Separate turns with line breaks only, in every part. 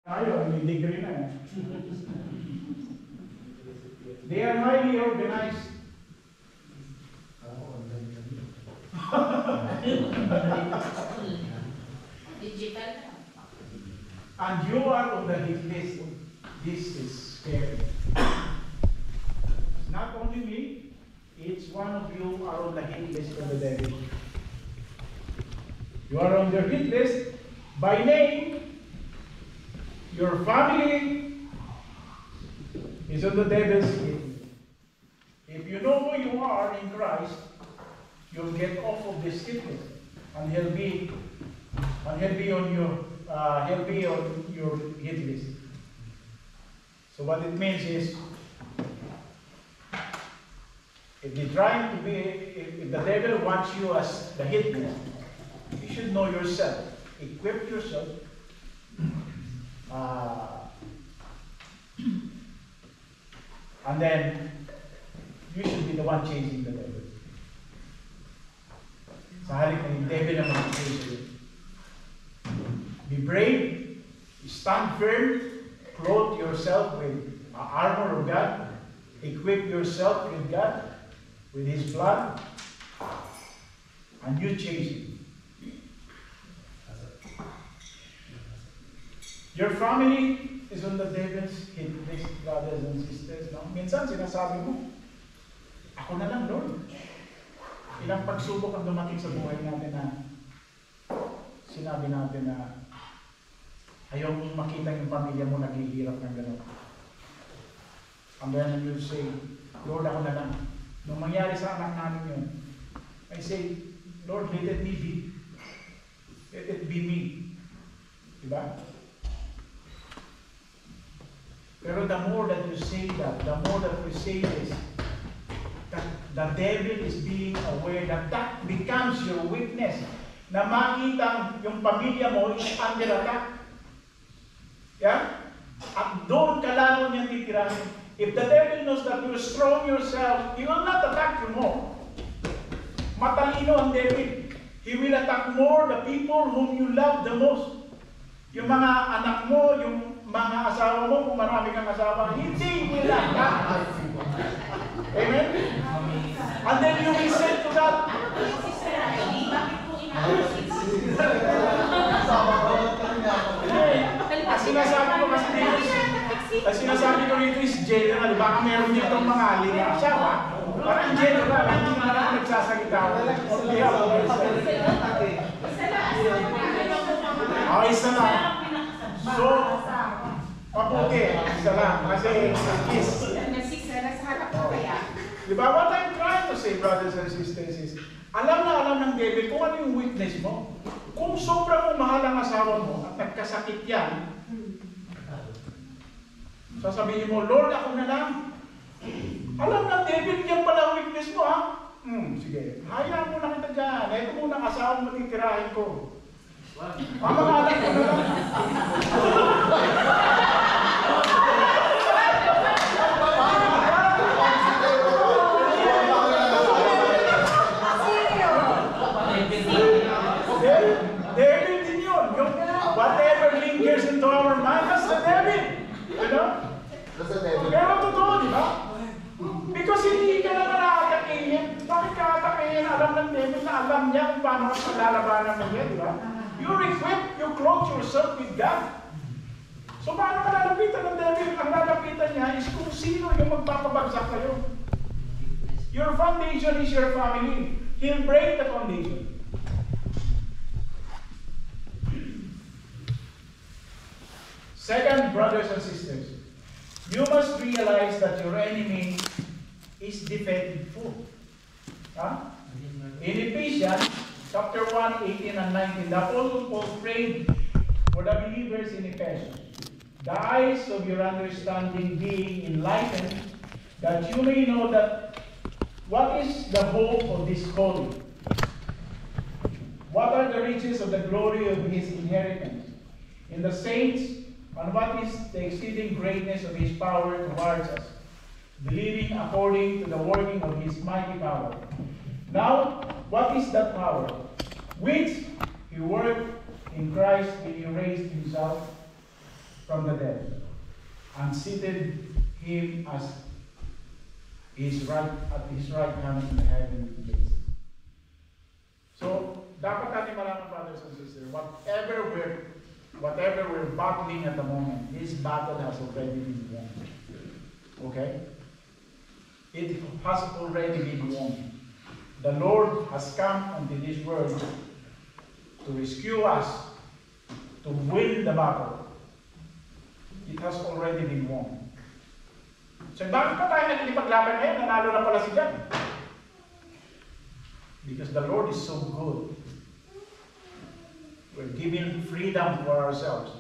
Ayaw, may degree na eh. They are highly organized.
Digital.
And you are on the hit list. This is scary. It's not only me, each one of you are on the hit list of the devil. You are on the hit list by name. Your family is on the devil's hit. If you know who you are in Christ, you'll get off of this hit list, and he'll be on your hit list. So what it means is, if the devil wants you as the hit list, you should know yourself, equip yourself. And then you should be the one chasing the devil. Sa halip na yung devil na mag-chase. Be brave, stand firm, clothe yourself with armor of God, equip yourself with God, with His blood, and you chase Him. Your family is on the devil's hit list, brothers and sisters. No? Minsan sinasabi mo, ako na lang, Lord. Ilang pagsubok ang dumating sa buhay natin na sinabi natin na ayaw mong makita yung pamilya mo naghihirap ng gano'n. And then you say, Lord, ako na lang. Nung mangyari sa anak namin yun, I say, Lord, let it be. Let it be me. Diba? Pero the more that you say that, the more that you say this, that the devil is being aware that that becomes your weakness. Na makita yung pamilya mo is under attack. Yeah? At doon ka lalo niyang titirahin. If the devil knows that you're strong yourself, he will not attack you more. Matalino ang devil. He will attack more the people whom you love the most. Yung mga anak mo, yung mga asawa mo, kung marami kang asawa, hindi nila attack. Amen? And then you will say to God, sinasabi ko rito is general. Baka meron ditong mga alin na asawa. Parang general, hindi naman ako nagsasalita. Isa lang. So, paputi. Isa lang. Kasi, kiss. Diba? What I'm trying to say, brothers and sisters, is alam na alam ng devil kung ano yung weakness mo. Kung sobrang mahal ang asawa mo at nagkasakit yan, sasabihin mo, Lord, ako na lang. Alam ng devil, yan pala ang weakness mo, ha? Sige, hayaan mo na kita dyan. Ito muna ang asawa mo titirahin ko. Mga anak ko na lang. Devil din yun. Yung whatever lingers into our mind, that's the devil. You know? Pero totoo, di ba? Because hindi ka naman nakatakihin. Bakit ka atakihin? Alam ng devil na alam niya kung paano ka lalabanan mo yan, di ba? You're equipped, you clothe yourself with God. So paano ka lalapitan ng devil? Ang lalapitan niya is kung sino yung magpapabagsak kayo. Your foundation is your family. He'll break the foundation. Second, brothers and sisters, you must realize that your enemy is defeated foe. Huh? In Ephesians chapter 1, 18 and 19, the Apostle Paul prayed for the believers in Ephesus, the eyes of your understanding being enlightened, that you may know that what is the hope of this calling, what are the riches of the glory of his inheritance in the saints, and what is the exceeding greatness of his power towards us, believing according to the working of his mighty power. Now, what is that power? Which he worked in Christ when he raised himself from the dead, and seated him at his right hand in the heavenly places. So, dapat natin malaman, brothers and sisters, whatever we're battling at the moment, this battle has already been won. Okay? It has already been won. The Lord has come into this world to rescue us, to win the battle. It has already been won. So, bakit pa tayo nagpaglaban ngayon? Nanalo na pala si God. Because the Lord is so good. We're giving freedom for ourselves.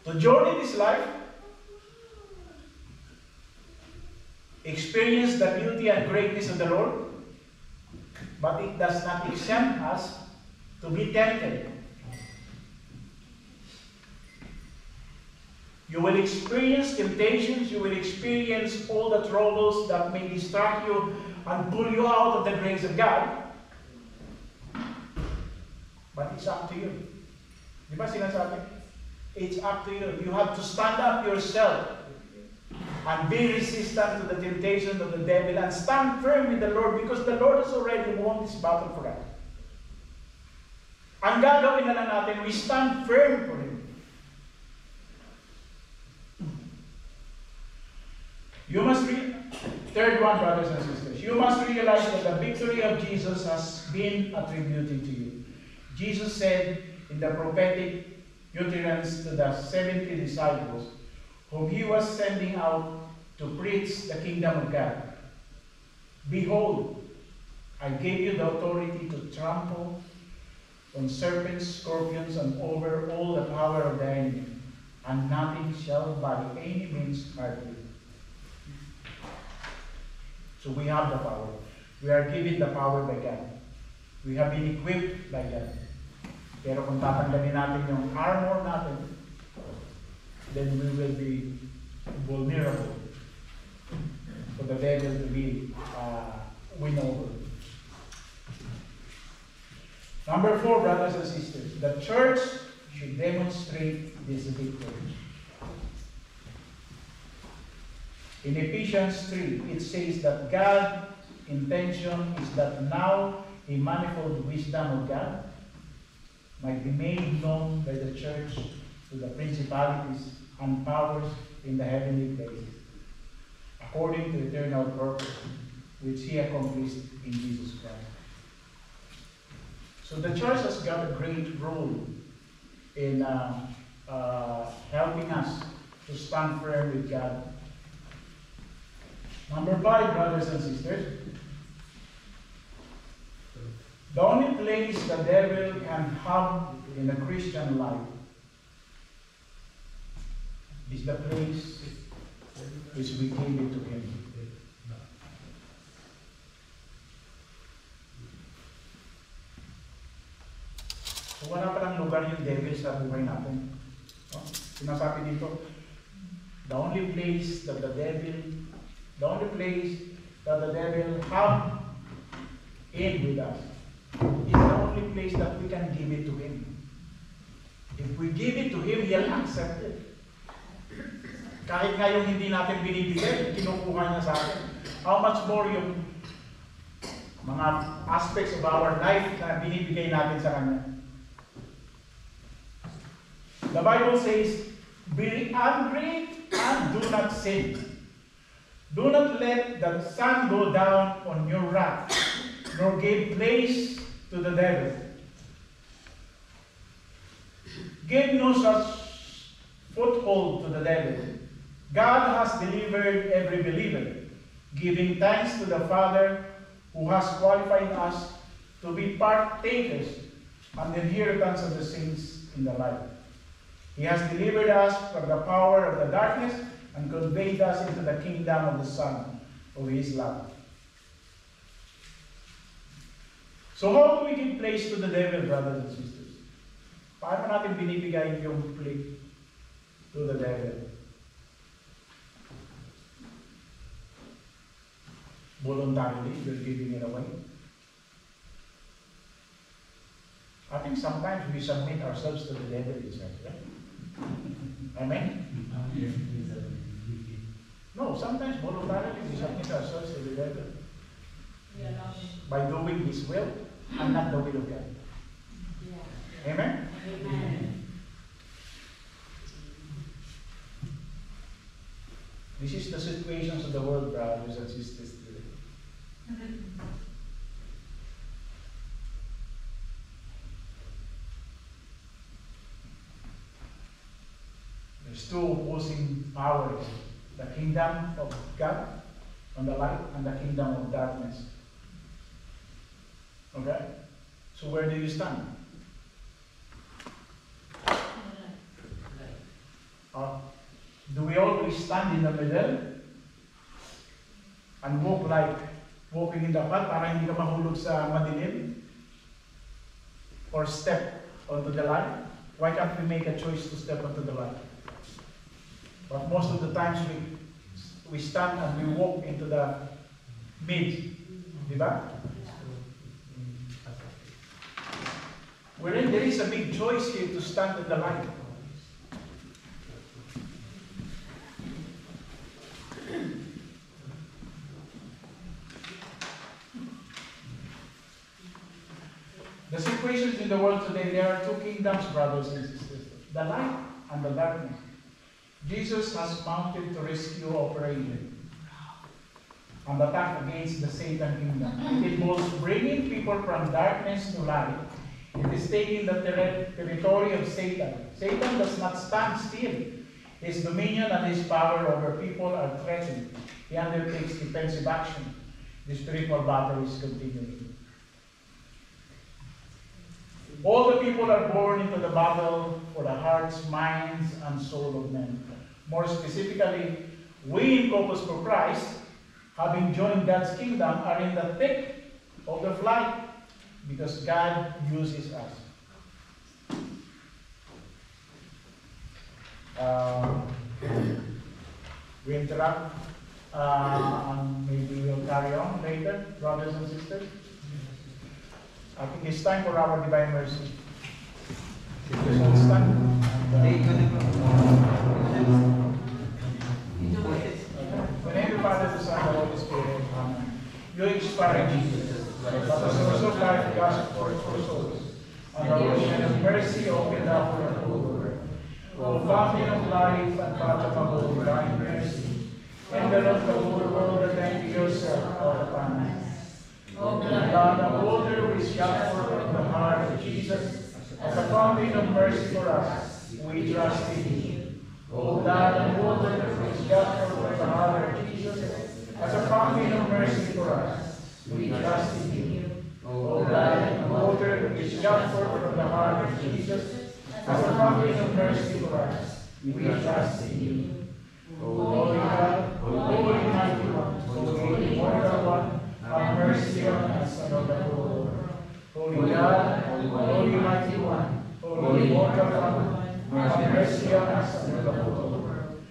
To journey this life, experience the beauty and greatness of the Lord, but it does not exempt us to be tempted. You will experience temptations, you will experience all the troubles that may distract you and pull you out of the grace of God. But it's up to you. Di ba sinasabi? It's up to you. You have to stand up yourself and be resistant to the temptation of the devil and stand firm in the Lord, because the Lord has already won this battle for us. Ang gagawin na lang natin, we stand firm for Him. You must third one, brothers and sisters, you must realize that the victory of Jesus has been attributed to you. Jesus said in the prophetic utterance to the 70 disciples, whom He was sending out to preach the kingdom of God, "Behold, I gave you the authority to trample on serpents, scorpions, and over all the power of the enemy, and nothing shall by any means hurt you." So we have the power. We are given the power by God. We have been equipped by God. Pero kung tatanggalin natin yung armor natin, then we will be vulnerable for the devil to be win over. Number 4, brothers and sisters, the church should demonstrate this victory. In Ephesians 3, it says that God's intention is that now a manifold wisdom of God might be made known by the church to the principalities and powers in the heavenly places, according to eternal purpose, which He accomplished in Jesus Christ. So the church has got a great role in helping us to stand firm with God. Number 5, brothers and sisters, the only place the devil can have in a Christian life is the place which we gave it to him. So wala palang lugar yung devil sa buhay natin. No? Sinasabi dito, the only place that the devil have in with us is the only place that we can give it to him. If we give it to him, he'll accept it. Kahit nga yung hindi natin binibigay, kinukuha niya sa atin. How much more yung mga aspects of our life na binibigay natin sa kanya. The Bible says, "Be angry and do not sin. Do not let the sun go down on your wrath, nor give place to the devil." Give no such foothold to the devil. God has delivered every believer, giving thanks to the Father who has qualified us to be partakers and inheritance of the saints in the light. He has delivered us from the power of the darkness and conveyed us into the kingdom of the Son of His love. So how do we give place to the devil, brothers and sisters? Paano natin binibigay yung plate to the devil? Voluntarily, we're giving it away. I think sometimes we submit ourselves to the devil itself, right? Amen? No, sometimes voluntarily we submit ourselves to the devil by doing His will and not the will of God. Amen?
Amen.
This is the situations of the world, brothers and sisters, today. There's two opposing powers, the kingdom of God on the light and the kingdom of darkness. Okay? So where do you stand? Do we always stand in the middle and walk like walking in the path para hindi ka mahulog sa madilim? Or step onto the light? Why can't we make a choice to step onto the light? But most of the times we stand and we walk into the mid. Diba? Wherein there is a big choice here to stand in the light. The situations in the world today, there are two kingdoms, brothers and sisters. The light and the darkness. Jesus has mounted to rescue operation and attack against the Satan kingdom. It involves bringing people from darkness to light. It is taking the territory of Satan. Satan does not stand still. His dominion and his power over people are threatened. He undertakes defensive action. The spiritual battle is continuing. All the people are born into the battle for the hearts, minds, and soul of men. More specifically, we in Corpus for Christ, having joined God's kingdom, are in the thick of the fight because God uses us. We interrupt and maybe we'll carry on later, brothers and sisters. I think it's time for our divine mercy. It's time. The name of the Father, the Son, and the Holy Spirit. Amen. You inspire Jesus, but the source of life, gospel for souls, and the ocean of mercy opened up for the whole world. O fountain of life and fathomable divine mercy, envelop the whole world and empty yourself all upon us. O God, the water which got forth from the heart of Jesus, as a fountain of mercy for us, we trust in you. O God, the water which got forth from the heart of Jesus, as a fountain of mercy for us, we trust in you. O God, the water which got forth from the heart of Jesus, as a fountain of mercy for us, we trust in you. O Holy God, Holy Mighty One, Holy Immortal One, have mercy on us and on the whole world. Holy God, Holy Mighty One, Holy Immortal One, have mercy on us and on the whole world.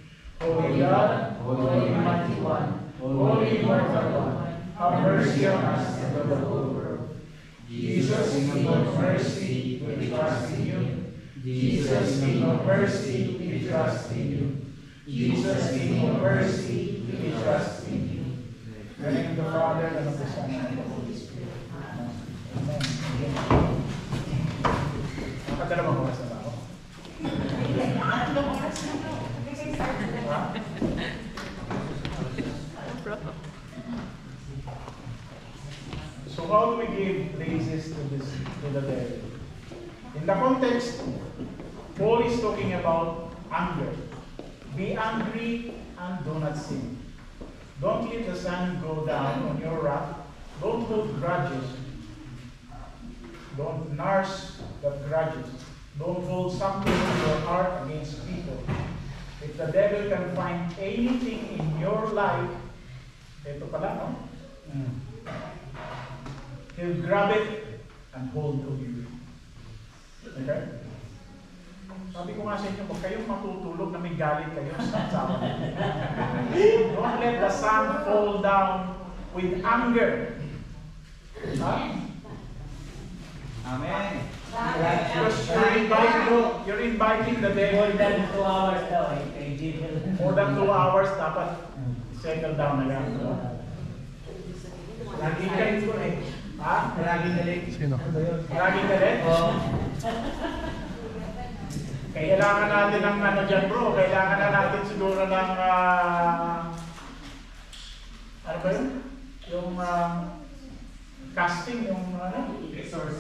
Holy God, Holy Mighty One, Holy Immortal One, have mercy on us and on the whole world. Jesus, King of mercy, we trust in you. Jesus, King of mercy, we trust in you. Jesus, King of mercy, we trust in you. In the name of the Father, and of the Son, and of the Holy Spirit. Amen. Nakadalawang oras na ba ako? So how do we give praises to the devil? In the context, Paul is talking about anger. Be angry and do not sin. Don't let the sun go down on your wrath. Don't hold grudges. Don't nurse the grudges. Don't hold something in your heart against people. If the devil can find anything in your life, ito pala, no? He'll grab it and hold to you. Okay? Sabi ko nga sa inyo, huwag kayong matutulog na may galit kayo sa asawa. Don't let the sun fall down with anger. Huh?
Amen.
Because you're inviting the devil.
More than 2 hours daw eh, kay Jill.
More than 2 hours, dapat settle down na yan.
Laging galit ko eh.
Ha?
Laging galit.
Sino?
Laging galit?
Oo.
Kailangan natin ng ano dyan bro, kailangan na natin siguro ng ano ba yun? Yung casting, yung ano?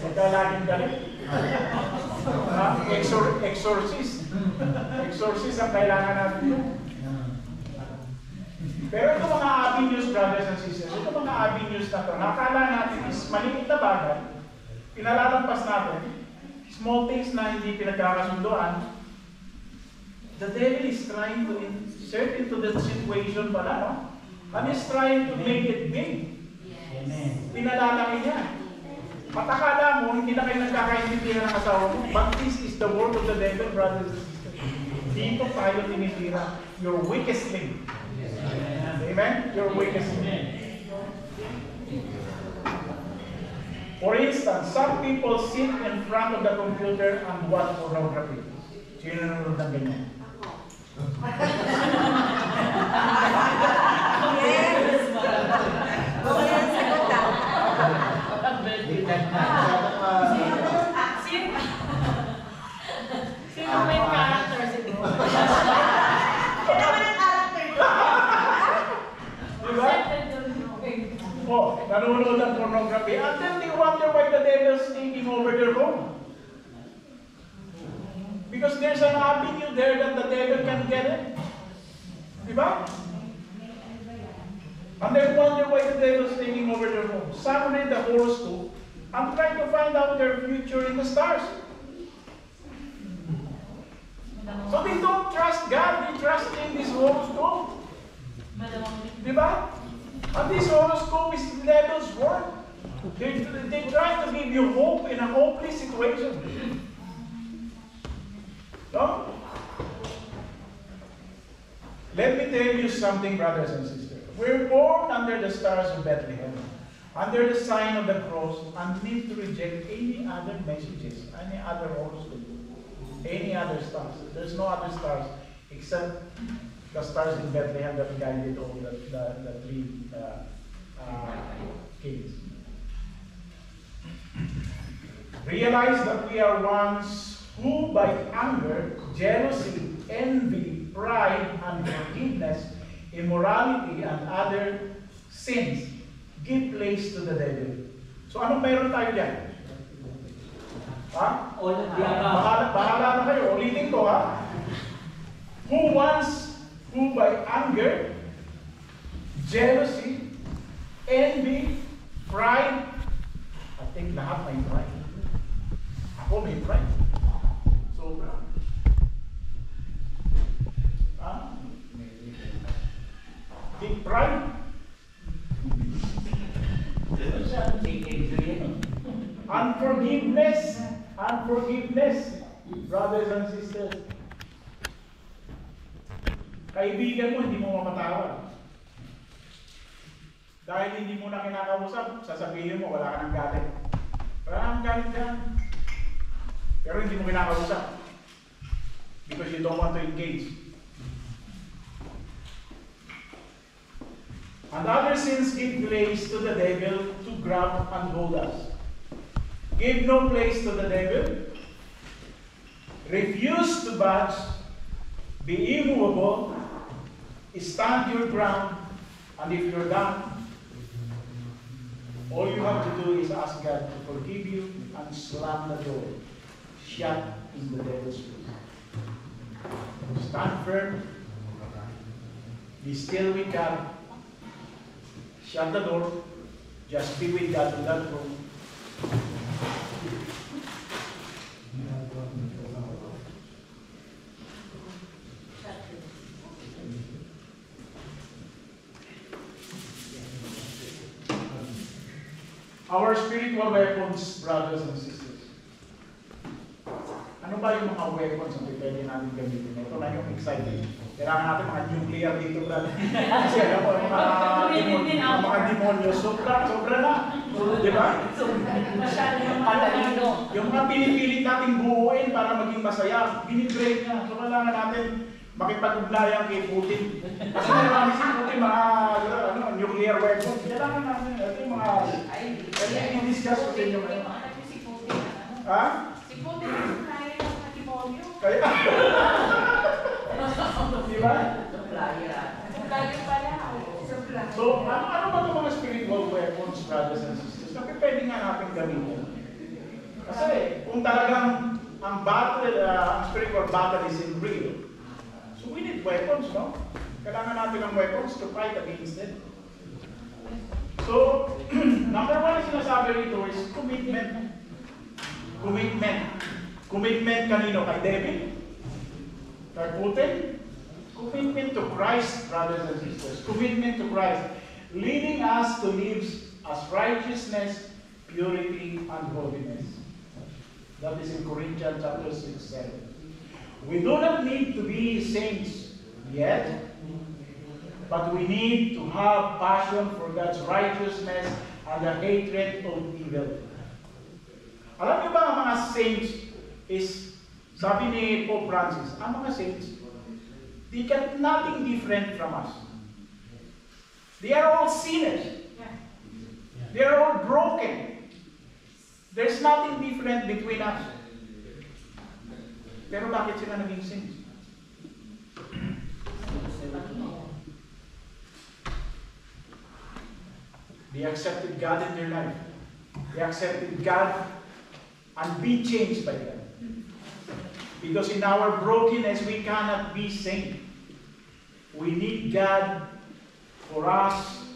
Pagka laging galit. Exorcist. Exorcist ang kailangan natin yun. Pero ito mga avenues, brothers and sisters, ito mga avenues na ito, nakala natin is maliit na bagay, pinalalampas natin, small things na hindi pinagkakasunduan, the devil is trying to insert into the situation pala, no? And is trying to make it big.
Amen.
Pinalalaki niya. Patakala mo, hindi na kayo nagkakaintindihan ng asawa mo, but this is the work of the devil, brothers and sisters. Dito tayo tinitira, your weakest link. Amen? Your weakest link. For instance, some people sit in front of the computer and watch pornography. Sino nanonood ng ganyan?
Sino may character siguro?
Diba? Oh, nanonood ng pornography. And then they wonder why the devil's taking over their home. Because there's an avenue there that the devil can get in. Diba? And they wonder why the devil's taking over their home. Some read the horoscope and try to find out their future in the stars. So they don't trust God, they trust in this horoscope. Diba? And this horoscope is the devil's work. They try to give you hope in a hopeless situation. No? Let me tell you something, brothers and sisters. We're born under the stars of Bethlehem, under the sign of the cross, and need to reject any other messages, any other horoscope, any other stars. There's no other stars except the stars in Bethlehem that guided all the three kings. Realize that we are ones who by anger, jealousy, envy, pride, unforgiveness, immorality, and other sins give place to the devil. So anong meron tayo dyan? Ha?
All of the above.
Bahala na kayo. Ulitin ko ha. Who by anger, jealousy, envy, pride. I think lahat may pride. Ako may pride. Sobra. Ha? Big pride. Unforgiveness, brothers and sisters. Kaibigan mo, hindi mo mamatawad. Dahil hindi mo na kinakausap, sasabihin mo, wala ka ng galit. Wala ka ng galit dyan. Pero hindi mo kinakausap. Because you don't want to engage. And other sins give place to the devil to grab and hold us. Give no place to the devil. Refuse to budge. Be immovable. Stand your ground. And if you're done, all you have to do is ask God to forgive you and slam the door. Shut in the devil's face. Stand firm. Be still with God. Shut the door. Just be with God in that room. Our spiritual weapons, brothers and sisters. Ano ba yung mga weapons na pwede natin gamitin? Ito na yung exciting. Kailangan natin mga nuclear dito, brother. Kasi alam mo, mga demonyo, sobra na. Di ba?
Masyado yung matalino.
Yung mga pinipilit nating buuin para maging masaya, binibrain niya. So kailangan natin makipag-ugnayan kay Putin. Kasi marami si Putin, mga nuclear weapons. Kailangan natin, ito yung mga, i-discuss ko sa inyo ngayon.
Si Putin.
Ha?
Si Putin ang kaya ng matrimonyo.
Kaya, di ba?
Supplier pala. Supplier.
So, ano ba itong mga spiritual weapons, brothers and sisters, na pwede nga natin gamitin? Kasi, kung talagang ang battle, ang spiritual battle is in real, so we need weapons, no? Kailangan natin ng weapons to fight against it. So, number one na sinasabi rito is commitment. Commitment. Commitment kanino? Kay David? Kay Putin? Commitment to Christ, brothers and sisters. Commitment to Christ. Leading us to live as righteousness, purity, and holiness. That is in Corinthians chapter 6, 7. We do not need to be saints yet, but we need to have passion for God's righteousness and the hatred of evil. Alam niyo ba ang mga saints is, sabi ni Pope Francis, ang mga saints, they got nothing different from us. They are all sinners. They are all broken. There's nothing different between us. Pero bakit sila naging saints? They accepted God in their life. They accepted God and be changed by God. Because in our brokenness, we cannot be saint. We need God for us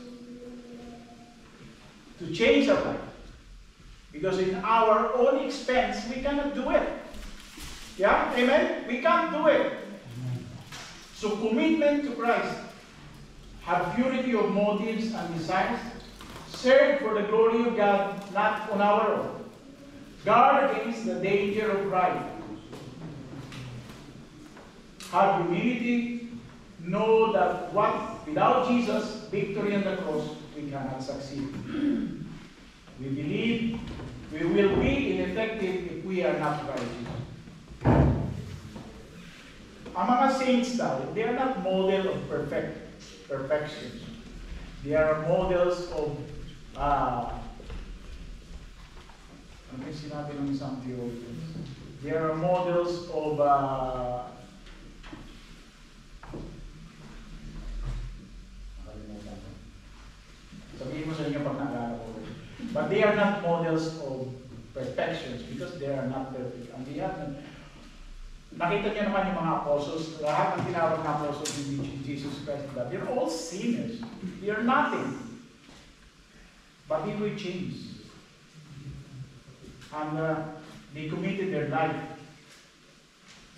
to change our life. Because in our own expense, we cannot do it. Yeah? Amen? We can't do it. So commitment to Christ. Have purity of motives and desires. Serve for the glory of God, not on our own. Guard against the danger of pride. Have humility. Know that without Jesus, victory on the cross, we cannot succeed. We believe we will be ineffective if we are not righteous. Ang mga saints daw, they are not model of perfection. They are models of ano yung sinabi ng isang theologian? They are models of sabihin mo sa inyo pag naalala ko. But they are not models of perfections because they are not perfect. Ang nakita niyo naman yung mga apostles, lahat ng tinawag na apostles ni Jesus Christ, they're all sinners. They are nothing. But they were changed. And they committed their life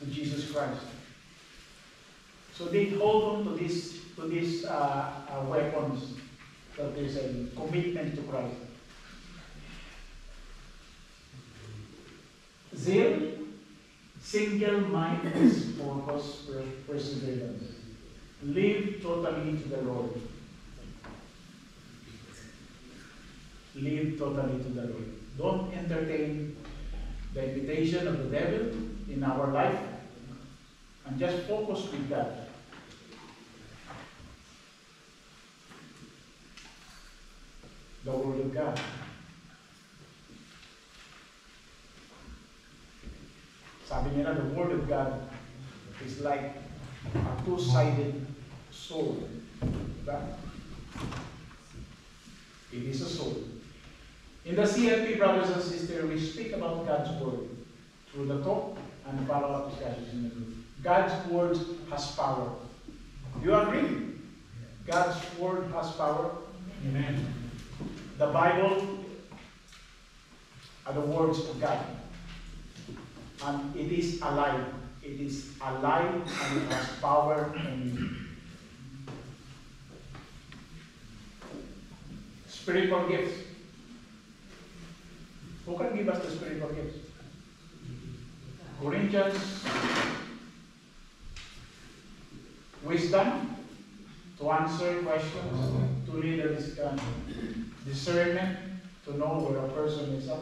to Jesus Christ. So they hold on to these weapons that is a commitment to Christ. Zeal, single-mindedness, focus, perseverance. Live totally to the Lord. Live totally to the Lord. Don't entertain the invitation of the devil in our life, and just focus with God. The Word of God. Sabi nila, the Word of God is like a two-sided sword. Diba? It is a sword. In the CLP, brothers and sisters, we speak about God's Word through the talk and follow-up discussions in the group. God's Word has power. Do you agree? God's Word has power.
Amen.
The Bible are the words of God. And it is alive. It is alive and it has power and spiritual gifts. Who can give us the spiritual gifts? Corinthians. Wisdom to answer questions, to lead a discussion. Discernment, to know where a person is at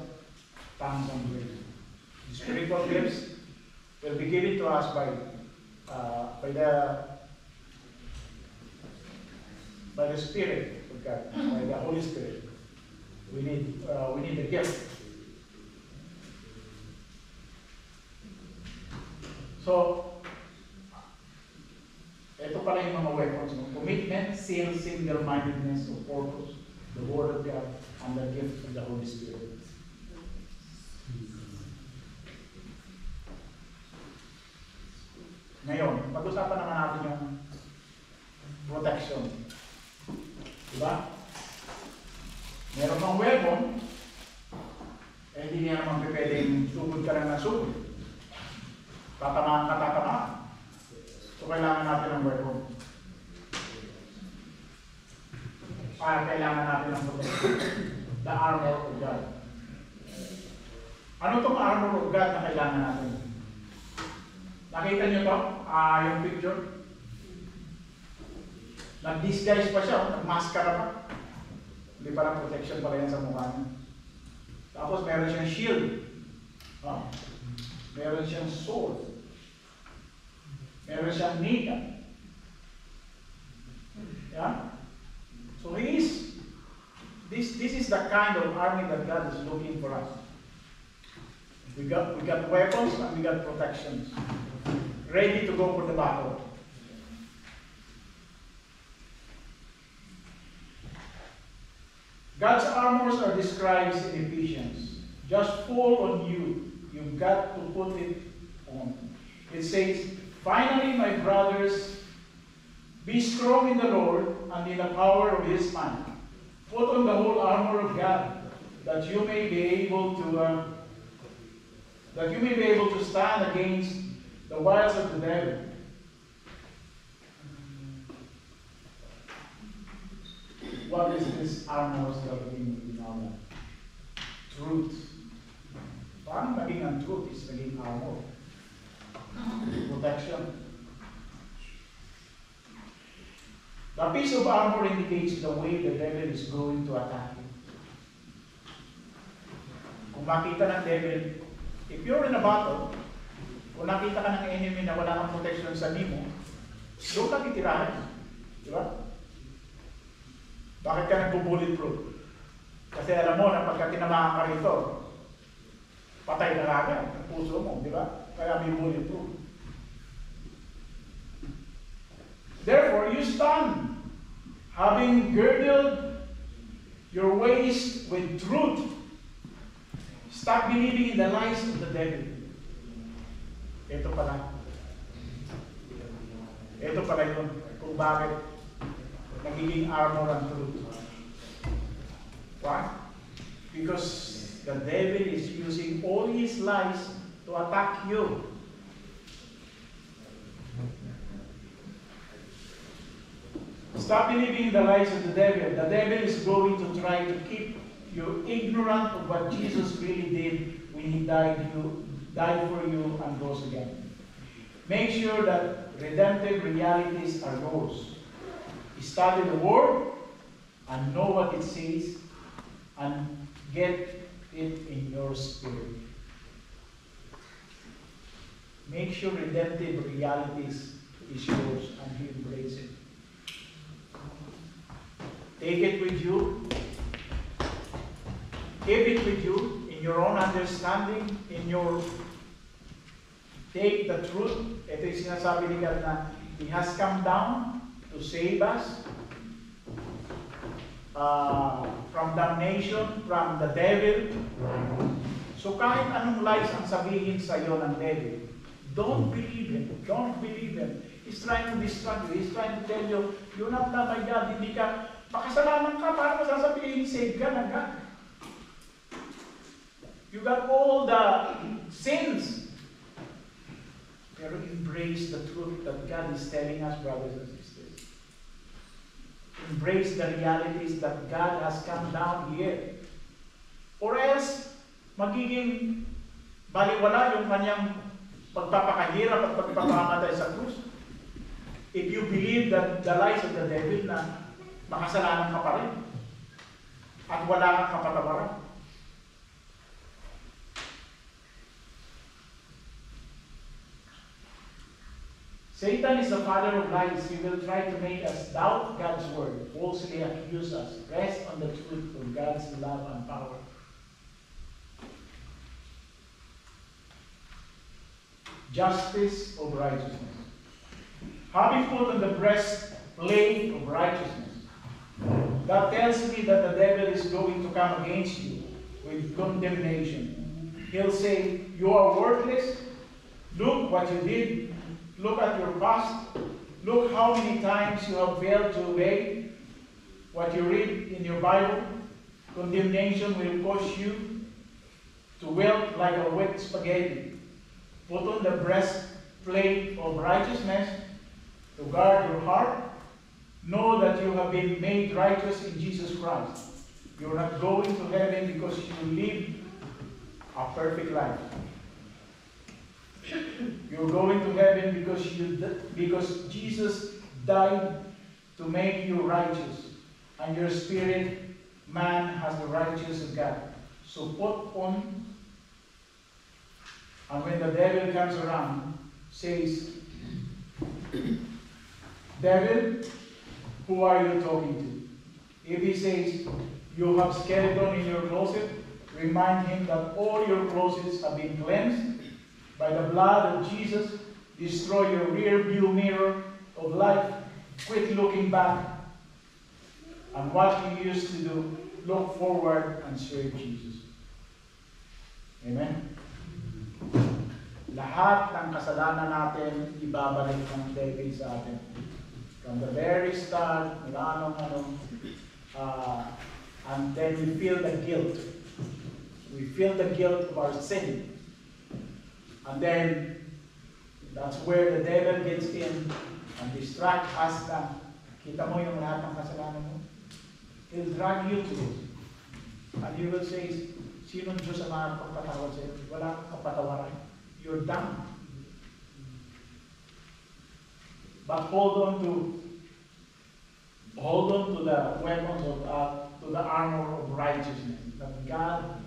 times and grace. The spiritual gifts will be given to us by the Spirit of God, by the Holy Spirit. We need the gift. So, ito pala yung mga weapons. Commitment, zeal, single-mindedness of purpose, the Word of God, and the gift of the Holy Spirit. Ngayon, pag-usapan naman natin yung protection. Diba? Meron kang weapon, hindi niya naman pwedeng sugod ka lang na sugod. Tatamaan ka, tatamaan. So, kailangan natin ng weapon. Kailangan natin ng protection. The armor of God. Ano itong armor of God na kailangan natin? Nakita niyo to? Yung picture? Nag-disguise pa siya, nag-maskara pa. Hindi parang protection pala yan sa mukha niya. Tapos meron siyang shield. Meron siyang sword. Meron siyang nika. Yeah? So this is the kind of army that God is looking for us. We got weapons and we got protections. Ready to go for the battle. God's armors are described in Ephesians. Just fall on you. You've got to put it on. It says, finally, my brothers, be strong in the Lord and in the power of His might. Put on the whole armor of God, that you may be able to stand against the wiles of the devil. What is this armor in our life? Truth. Paano naging ang truth is naging armor? Protection. The piece of armor indicates the way the devil is going to attack you. Kung makita ng devil, if you're in a battle, kung nakita ka ng enemy na wala kang protection sa nimo, doon ka titirahin. Di ba? Bakit ka nagbo-bulletproof? Kasi alam mo na pagka tinamaan ka rito, patay na agad ang puso mo, di ba? Kaya may bulletproof. Therefore, you stand, having girded your waist with truth. Stop believing in the lies of the devil. Ito pala. Ito pala yun. Kung bakit nagiging armor ang truth. Why? Because the devil is using all his lies to attack you. Stop believing in the lies of the devil. The devil is going to try to keep you ignorant of what Jesus really did when He died for you and rose again. Make sure that redemptive realities are yours. Study the Word and know what it says and get it in your spirit. Make sure redemptive realities is yours and you embrace it. Take it with you. Keep it with you in your own understanding, take the truth. Ito yung sinasabi ni God na He has come down to save us from damnation, from the devil. So kahit anong lies ang sabihin sa iyo ng devil, don't believe him. Don't believe him. He's trying to distract you. He's trying to tell you, you're not my God. Hindi ka, makasalanan ka, paano mo sasabihin, save ka na God? You got all the sins. Pero embrace the truth that God is telling us, brothers and sisters. Embrace the realities that God has come down here. Or else, magiging baliwala yung kanyang pagpapakahirap at pagpapakamatay sa krus. If you believe that the lies of the devil na makasalanan ka pa rin. at wala kang kapatawaran. Satan is the father of lies. He will try to make us doubt God's word, falsely accuse us, rest on the truth of God's love and power. Justice of righteousness. Having put on the breastplate of righteousness, that tells me that the devil is going to come against you with condemnation. He'll say, you are worthless. Look what you did. Look at your past. Look how many times you have failed to obey what you read in your Bible. Condemnation will cause you to wilt like a wet spaghetti. Put on the breastplate of righteousness to guard your heart. Know that you have been made righteous in Jesus Christ. You're not going to heaven because you live a perfect life. You're going to heaven because Jesus died to make you righteous, and your spirit man has the righteousness of God. So put on, and when the devil comes around, says, devil, who are you talking to? If he says, you have skeleton in your closet, remind him that all your closets have been cleansed by the blood of Jesus. Destroy your rear view mirror of life. Quit looking back. And what you used to do, look forward and serve Jesus. Amen? Lahat ng kasalanan natin, ibabalik ng devil sa atin. From the very start, and then we feel the guilt. We feel the guilt of our sin. And then, that's where the devil gets in and distract us na, kita mo yung lahat ng kasalanan mo? He'll drag you to it. And you will say, sinong Diyos ang makapagpatawad sa'yo? Wala kang kapatawaran. You're done. But hold on to the weapons of, to the armor of righteousness. That God,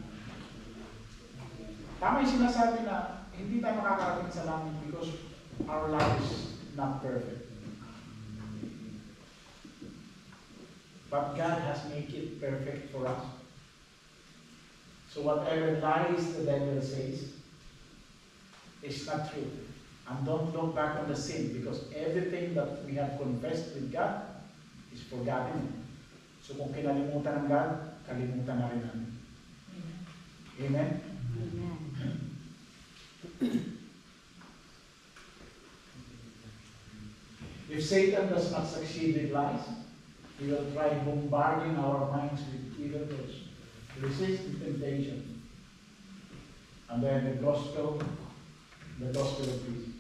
tama yung sinasabi na hindi tayo makakarating sa langit because our life is not perfect. But God has made it perfect for us. So whatever lies the devil says is not true. And don't look back on the sin because everything that we have confessed with God is forgotten. So kung kinalimutan ng God, kalimutan na rin namin. Amen? Amen. If Satan does not succeed with lies, he will try bombarding our minds with evil thoughts. Resist the temptation. And then the gospel of peace.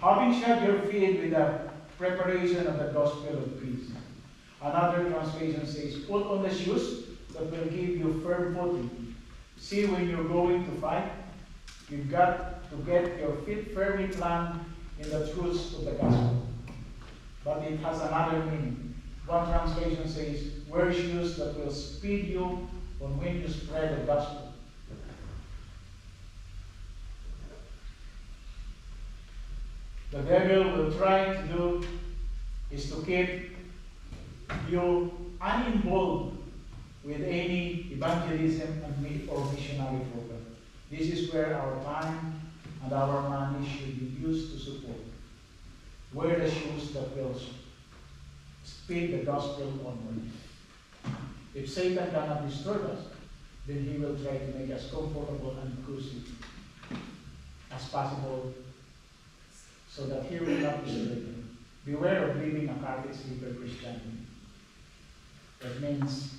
Having shed your feet with the preparation of the gospel of peace. Another translation says, put on the shoes that will give you firm footing. See, when you're going to fight, you've got to get your feet firmly planted in the truths of the gospel. But it has another meaning. One translation says, wear shoes that will speed you when you spread the gospel. The devil will try to do is to keep you uninvolved with any evangelism or missionary program. This is where our time and our money should be used to support. Wear the shoes that will speed the gospel onward. If Satan cannot destroy us, then he will try to make us comfortable and cozy as possible so that he will not destroy them. Beware of living a carpet sleeper Christianity. That means,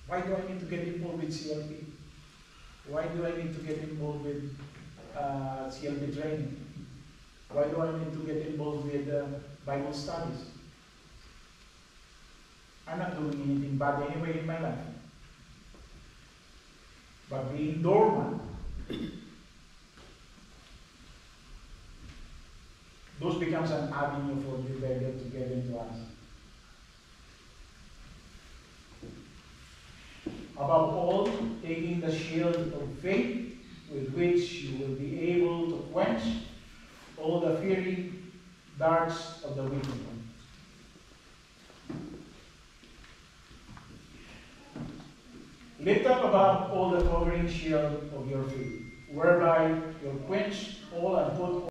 why do I need to get involved with CLP? Why do I need to get involved with CLP training? Why do I need to get involved with Bible studies? I'm not doing anything bad anyway in my life. But being dormant, those becomes an avenue for the devil to get into us. Above all, taking the shield of faith, with which you will be able to quench all the fiery darts of the wicked one. Lift up above all the covering shield of your faith, whereby you'll quench all and put